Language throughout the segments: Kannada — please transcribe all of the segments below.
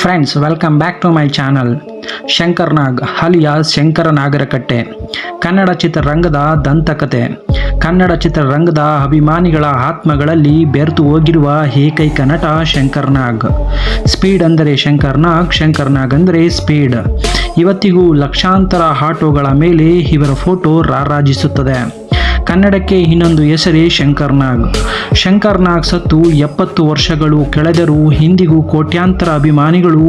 Friends, welcome back to my channel. Shankar Nag alias Shankara Nagarakatte Kannada ಚಿತ್ರರಂಗದ ದಂತಕತೆ. ಕನ್ನಡ ಚಿತ್ರರಂಗದ ಅಭಿಮಾನಿಗಳ ಆತ್ಮಗಳಲ್ಲಿ ಬೆರೆತು ಹೋಗಿರುವ ಏಕೈಕ ನಟ ಶಂಕರ್ ನಾಗ್. ಸ್ಪೀಡ್ ಅಂದರೆ ಶಂಕರ್ ನಾಗ್ ಅಂದರೆ ಸ್ಪೀಡ್. ಇವತ್ತಿಗೂ ಲಕ್ಷಾಂತರ ಆಟೋಗಳ ಮೇಲೆ ಇವರ ಫೋಟೋ ರಾರಾಜಿಸುತ್ತದೆ. ಕನ್ನಡಕ್ಕೆ ಇನ್ನೊಂದು ಹೆಸರೇ ಶಂಕರ್ ನಾಗ್ ಸತ್ತು 70 ವರ್ಷಗಳು ಕಳೆದರೂ ಇಂದಿಗೂ ಕೋಟ್ಯಾಂತರ ಅಭಿಮಾನಿಗಳು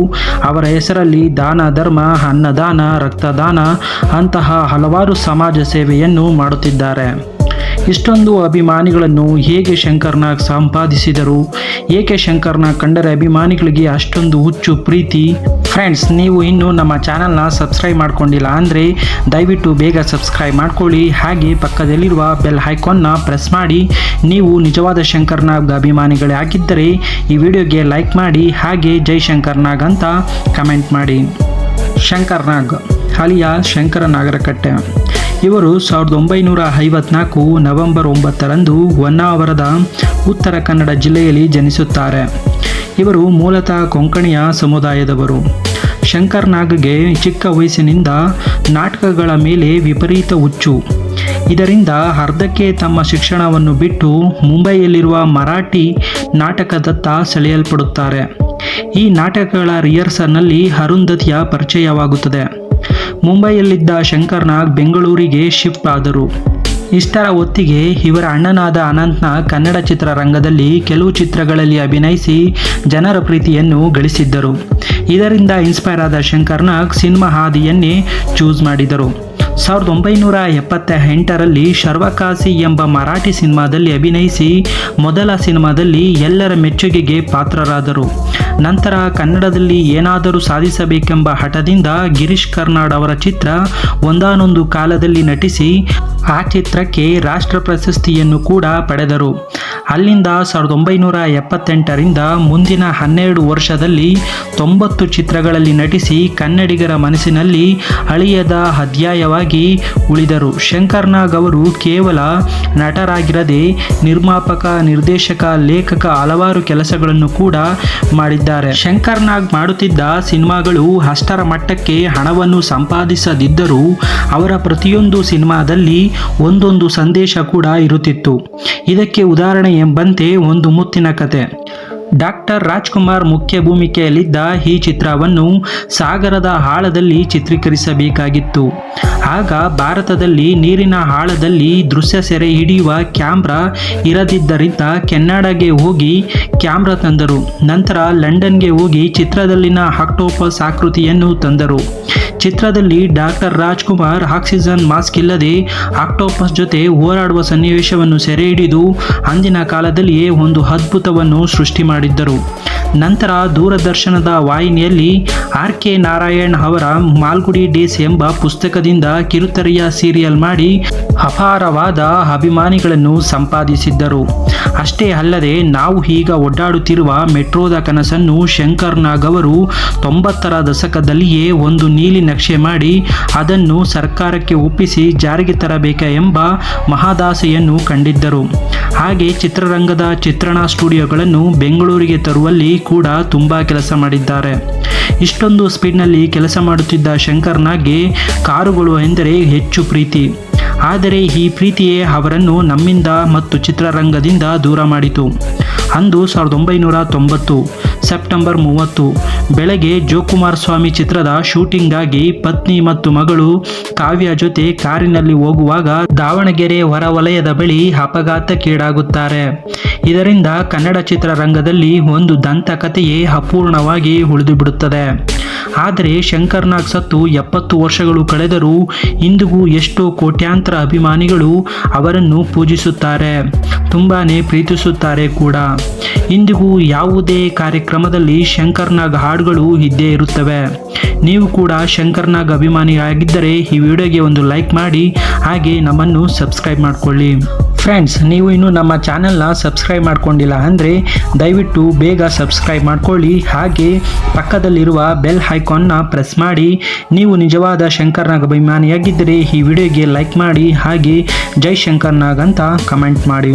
ಅವರ ಹೆಸರಲ್ಲಿ ದಾನ ಧರ್ಮ, ಅನ್ನದಾನ, ರಕ್ತದಾನ ಅಂತಹ ಹಲವಾರು ಸಮಾಜ ಸೇವೆಯನ್ನು ಮಾಡುತ್ತಿದ್ದಾರೆ. ಇಷ್ಟೊಂದು ಅಭಿಮಾನಿಗಳನ್ನು ಹೇಗೆ ಶಂಕರ್ ನಾಗ್ ಸಂಪಾದಿಸಿದರು? ಏಕೆ ಶಂಕರ್ ನಾಗ್ ಕಂಡರೆ ಅಭಿಮಾನಿಗಳಿಗೆ ಅಷ್ಟೊಂದು ಹುಚ್ಚು ಪ್ರೀತಿ? ಫ್ರೆಂಡ್ಸ್, ನೀವು ಇನ್ನೂ ನಮ್ಮ ಚಾನಲ್ನ ಸಬ್ಸ್ಕ್ರೈಬ್ ಮಾಡ್ಕೊಂಡಿಲ್ಲ ಅಂದರೆ ದಯವಿಟ್ಟು ಬೇಗ ಸಬ್ಸ್ಕ್ರೈಬ್ ಮಾಡ್ಕೊಳ್ಳಿ. ಹಾಗೆ ಪಕ್ಕದಲ್ಲಿರುವ ಬೆಲ್ ಐಕಾನ್ನ ಪ್ರೆಸ್ ಮಾಡಿ. ನೀವು ನಿಜವಾದ ಶಂಕರ್ ನಾಗ್ ಅಭಿಮಾನಿಗಳೇ ಆಗಿದ್ದರೆ ಈ ವಿಡಿಯೋಗೆ ಲೈಕ್ ಮಾಡಿ. ಹಾಗೆ ಜೈ ಶಂಕರ್ ನಾಗ್ ಅಂತ ಕಮೆಂಟ್ ಮಾಡಿ. ಶಂಕರ್ ನಾಗ್ ಅಲಿಯಾಸ್ ಶಂಕರ ನಾಗರಕಟ್ಟೆ ಇವರು 1954 ನವೆಂಬರ್ 9ರಂದು ಹೊನ್ನಾವರದ ಉತ್ತರ ಕನ್ನಡ ಜಿಲ್ಲೆಯಲ್ಲಿ ಜನಿಸುತ್ತಾರೆ. ಇವರು ಮೂಲತಃ ಕೊಂಕಣಿಯ ಸಮುದಾಯದವರು. ಶಂಕರ್ ನಾಗ್ಗೆ ಚಿಕ್ಕ ವಯಸ್ಸಿನಿಂದ ನಾಟಕಗಳ ಮೇಲೆ ವಿಪರೀತ ಹುಚ್ಚು. ಇದರಿಂದ ಅರ್ಧಕ್ಕೆ ತಮ್ಮ ಶಿಕ್ಷಣವನ್ನು ಬಿಟ್ಟು ಮುಂಬೈಯಲ್ಲಿರುವ ಮರಾಠಿ ನಾಟಕದತ್ತ ಸೆಳೆಯಲ್ಪಡುತ್ತಾರೆ. ಈ ನಾಟಕಗಳ ರಿಹರ್ಸಲ್ನಲ್ಲಿ ಅರುಂಧತಿಯ ಪರಿಚಯವಾಗುತ್ತದೆ. ಮುಂಬೈಯಲ್ಲಿದ್ದ ಶಂಕರ್ ನಾಗ್ ಬೆಂಗಳೂರಿಗೆ ಶಿಫ್ಟ್ ಆದರು. ಇಷ್ಟರ ಹೊತ್ತಿಗೆ ಇವರ ಅಣ್ಣನಾದ ಅನಂತ್ ನಾಗ್ ಕನ್ನಡ ಚಿತ್ರರಂಗದಲ್ಲಿ ಕೆಲವು ಚಿತ್ರಗಳಲ್ಲಿ ಅಭಿನಯಿಸಿ ಜನರ ಪ್ರೀತಿಯನ್ನು ಗಳಿಸಿದ್ದರು. ಇದರಿಂದ ಇನ್ಸ್ಪೈರ್ ಆದ ಶಂಕರ್ ನಾಗ್ ಸಿನಿಮಾ ಹಾದಿಯನ್ನೇ ಚೂಸ್ ಮಾಡಿದರು. 1978ರಲ್ಲಿ ಶರ್ವಕಾಸಿ ಎಂಬ ಮರಾಠಿ ಸಿನಿಮಾದಲ್ಲಿ ಅಭಿನಯಿಸಿ ಮೊದಲ ಸಿನಿಮಾದಲ್ಲಿ ಎಲ್ಲರ ಮೆಚ್ಚುಗೆಗೆ ಪಾತ್ರರಾದರು. ನಂತರ ಕನ್ನಡದಲ್ಲಿ ಏನಾದರೂ ಸಾಧಿಸಬೇಕೆಂಬ ಹಠದಿಂದ ಗಿರೀಶ್ ಕಾರ್ನಾಡ್ ಅವರ ಚಿತ್ರ ಒಂದಾನೊಂದು ಕಾಲದಲ್ಲಿ ನಟಿಸಿ ಆ ಚಿತ್ರಕ್ಕೆ ರಾಷ್ಟ್ರ ಪ್ರಶಸ್ತಿಯನ್ನು ಕೂಡ ಪಡೆದರು. ಅಲ್ಲಿಂದ 1978ರಿಂದ ಮುಂದಿನ 12 ವರ್ಷದಲ್ಲಿ 90 ಚಿತ್ರಗಳಲ್ಲಿ ನಟಿಸಿ ಕನ್ನಡಿಗರ ಮನಸ್ಸಿನಲ್ಲಿ ಅಳಿಯದ ಅಧ್ಯಾಯವಾಗಿ ಉಳಿದರು. ಶಂಕರ್ ನಾಗ್ ಅವರು ಕೇವಲ ನಟರಾಗಿರದೆ ನಿರ್ಮಾಪಕ, ನಿರ್ದೇಶಕ, ಲೇಖಕ ಹಲವಾರು ಕೆಲಸಗಳನ್ನು ಕೂಡ ಮಾಡಿದ್ದಾರೆ. ಶಂಕರ್ ನಾಗ್ ಮಾಡುತ್ತಿದ್ದ ಸಿನಿಮಾಗಳು ಅಷ್ಟರ ಮಟ್ಟಕ್ಕೆ ಹಣವನ್ನು ಸಂಪಾದಿಸದಿದ್ದರೂ ಅವರ ಪ್ರತಿಯೊಂದು ಸಿನಿಮಾದಲ್ಲಿ ಒಂದೊಂದು ಸಂದೇಶ ಕೂಡ ಇರುತ್ತಿತ್ತು. ಇದಕ್ಕೆ ಉದಾಹರಣೆ ಎಂಬಂತೆ ಒಂದು ಮುತ್ತಿನ ಕತೆ. ಡಾಕ್ಟರ್ ರಾಜ್ಕುಮಾರ್ ಮುಖ್ಯ ಭೂಮಿಕೆಯಲ್ಲಿದ್ದ ಈ ಚಿತ್ರವನ್ನು ಸಾಗರದ ಆಳದಲ್ಲಿ ಚಿತ್ರೀಕರಿಸಬೇಕಾಗಿತ್ತು. ಆಗ ಭಾರತದಲ್ಲಿ ನೀರಿನ ಆಳದಲ್ಲಿ ದೃಶ್ಯ ಸೆರೆ ಹಿಡಿಯುವ ಕ್ಯಾಮ್ರಾ ಇರದಿದ್ದರಿಂದ ಕೆನಡಾಗೆ ಹೋಗಿ ಕ್ಯಾಮ್ರಾ ತಂದರು. ನಂತರ ಲಂಡನ್ಗೆ ಹೋಗಿ ಚಿತ್ರದಲ್ಲಿನ ಆಕ್ಟೋಪಸ್ ಆಕೃತಿಯನ್ನು ತಂದರು. ಚಿತ್ರದಲ್ಲಿ ಡಾಕ್ಟರ್ ರಾಜ್ಕುಮಾರ್ ಆಕ್ಸಿಜನ್ ಮಾಸ್ಕ್ ಇಲ್ಲದೆ ಆಕ್ಟೋಪಸ್ ಜೊತೆ ಹೋರಾಡುವ ಸನ್ನಿವೇಶವನ್ನು ಸೆರೆ ಹಿಡಿದು ಅಂದಿನ ಕಾಲದಲ್ಲಿಯೇ ಒಂದು ಅದ್ಭುತವನ್ನು ಸೃಷ್ಟಿ ಮಾಡಿದ್ದರು. ನಂತರ ದೂರದರ್ಶನದ ವಾಹಿನಿಯಲ್ಲಿ RK ನಾರಾಯಣ್ ಅವರ ಮಾಲ್ಗುಡಿ ಡೇಸ್ ಎಂಬ ಪುಸ್ತಕದಿಂದ ಕಿರುತೆರೆಯ ಸೀರಿಯಲ್ ಮಾಡಿ ಅಪಾರವಾದ ಅಭಿಮಾನಿಗಳನ್ನು ಸಂಪಾದಿಸಿದ್ದರು. ಅಷ್ಟೇ ಅಲ್ಲದೆ ನಾವು ಈಗ ಓಡಾಡುತ್ತಿರುವ ಮೆಟ್ರೋದ ಕನಸನ್ನು ಶಂಕರ್ ನಾಗ್ ಅವರು 90ರ ದಶಕದಲ್ಲಿಯೇ ಒಂದು ನೀಲಿ ನಕ್ಷೆ ಮಾಡಿ ಅದನ್ನು ಸರ್ಕಾರಕ್ಕೆ ಒಪ್ಪಿಸಿ ಜಾರಿಗೆ ತರಬೇಕ ಎಂಬ ಮಹದಾಸೆಯನ್ನು ಕಂಡಿದ್ದರು. ಹಾಗೆ ಚಿತ್ರರಂಗದ ಚಿತ್ರಣ ಸ್ಟುಡಿಯೋಗಳನ್ನು ಬೆಂಗಳೂರಿಗೆ ತರುವಲ್ಲಿ ಕೂಡ ತುಂಬ ಕೆಲಸ ಮಾಡಿದ್ದಾರೆ. ಇಷ್ಟೊಂದು ಸ್ಪೀಡ್ನಲ್ಲಿ ಕೆಲಸ ಮಾಡುತ್ತಿದ್ದ ಶಂಕರ್ ನಾಗ್ಗೆ ಕಾರುಗಳು ಎಂದರೆ ಹೆಚ್ಚು ಪ್ರೀತಿ. ಆದರೆ ಈ ಪ್ರೀತಿಯೇ ಅವರನ್ನು ನಮ್ಮಿಂದ ಮತ್ತು ಚಿತ್ರರಂಗದಿಂದ ದೂರ ಮಾಡಿತು. ಅಂದು 1990 ಸೆಪ್ಟೆಂಬರ್ 30 ಬೆಳಗ್ಗೆ ಜೋಕುಮಾರ್ ಸ್ವಾಮಿ ಚಿತ್ರದ ಶೂಟಿಂಗಾಗಿ ಪತ್ನಿ ಮತ್ತು ಮಗಳು ಕಾವ್ಯ ಜೊತೆ ಕಾರಿನಲ್ಲಿ ಹೋಗುವಾಗ ದಾವಣಗೆರೆ ಹೊರವಲಯದ ಬಳಿ ಅಪಘಾತಕ್ಕೀಡಾಗುತ್ತಾರೆ. ಇದರಿಂದ ಕನ್ನಡ ಚಿತ್ರರಂಗದಲ್ಲಿ ಒಂದು ದಂತಕಥೆಯೇ ಅಪೂರ್ಣವಾಗಿ ಉಳಿದುಬಿಡುತ್ತದೆ. ಆದರೆ ಶಂಕರ್ ನಾಗ್ ಸತ್ತು 70 ವರ್ಷಗಳು ಕಳೆದರೂ ಇಂದಿಗೂ ಎಷ್ಟೋ ಕೋಟ್ಯಾಂತರ ಅಭಿಮಾನಿಗಳು ಅವರನ್ನು ಪೂಜಿಸುತ್ತಾರೆ, ತುಂಬಾ ಪ್ರೀತಿಸುತ್ತಾರೆ ಕೂಡ. ಇಂದಿಗೂ ಯಾವುದೇ ಕಾರ್ಯಕ್ರಮದಲ್ಲಿ ಶಂಕರ್ ನಾಗ್ ಹಾಡುಗಳು ಇದ್ದೇ ಇರುತ್ತವೆ. ನೀವು ಕೂಡ ಶಂಕರ್ ನಾಗ್ ಅಭಿಮಾನಿಯಾಗಿದ್ದರೆ ಈ ವಿಡಿಯೋಗೆ ಒಂದು ಲೈಕ್ ಮಾಡಿ. ಹಾಗೆ ನಮ್ಮನ್ನು ಸಬ್ಸ್ಕ್ರೈಬ್ ಮಾಡಿಕೊಳ್ಳಿ. ಫ್ರೆಂಡ್ಸ್, ನೀವು ಇನ್ನೂ ನಮ್ಮ ಚಾನಲ್ನ ಸಬ್ಸ್ಕ್ರೈಬ್ ಮಾಡ್ಕೊಂಡಿಲ್ಲ ಅಂದರೆ ದಯವಿಟ್ಟು ಬೇಗ ಸಬ್ಸ್ಕ್ರೈಬ್ ಮಾಡ್ಕೊಳ್ಳಿ. ಹಾಗೆ ಪಕ್ಕದಲ್ಲಿರುವ ಬೆಲ್ ಐಕಾನ್ನ ಪ್ರೆಸ್ ಮಾಡಿ. ನೀವು ನಿಜವಾದ ಶಂಕರ್ ನಾಗ್ ಅಭಿಮಾನಿಯಾಗಿದ್ದರೆ ಈ ವಿಡಿಯೋಗೆ ಲೈಕ್ ಮಾಡಿ. ಹಾಗೆ ಜೈ ಶಂಕರ್ ನಾಗ್ ಅಂತ ಕಮೆಂಟ್ ಮಾಡಿ.